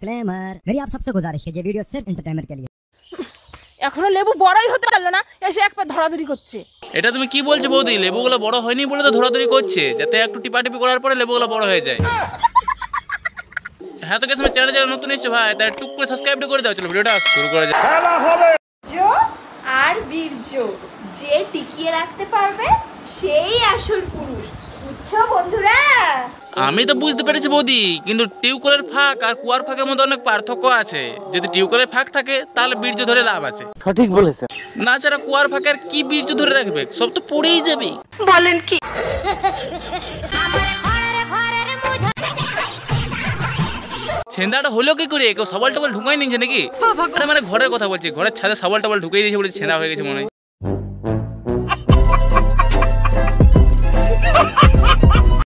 Disclaimer, मेरी आप सबसे गुजारिश है, ये वीडियो सिर्फ एंटरटेनमेंट के लिए। এখনো লেবু বড়ই হতে পারলো না, এসে এক পা ধরাধরি করছে। এটা তুমি কি বলছো বৌদি? লেবুগুলো বড় হয়নি বলে তো ধরাধরি করছে, যাতে একটু টিপাটিপি করার পরে লেবুগুলো বড় হয়ে যায়। হ্যাঁ তো গেছে আমার চ্যানেলে যারা নতুন এসেছো ভাই, তাই টুক করে সাবস্ক্রাইব করে দাও। চলো ভিডিওটা শুরু করা যাক। আর বীর্য যে টিকিয়ে রাখতে পারবে সেই আসল পুরুষ, বুঝছো বন্ধুরা? আমি তো বুঝতে পেরেছি বৌদি, কিন্তু টিউকলের ফাঁক আর কুয়ার ফাঁকের মধ্যে অনেক পার্থক্য আছে। যদি টিউকলের ফাঁক থাকে তাহলে বীর্য ধরে লাভ আছে। সঠিক বলেছে। না ছাড়া কুয়ার ফাঁকে আর কি বীর্য ধরে রাখবে, সব তো পড়েই যাবে। বলেন কি? ছেঁদাটা হলো কি করে? কেউ সবাল টবল ঢুকাই নিয়েছে নাকি? আরে মানে ঘরের কথা বলছি, ঘরের ছাদে সবাল টবল ঢুকাই দিয়েছে বলে ছেঁদা হয়ে গেছে মনে হয়।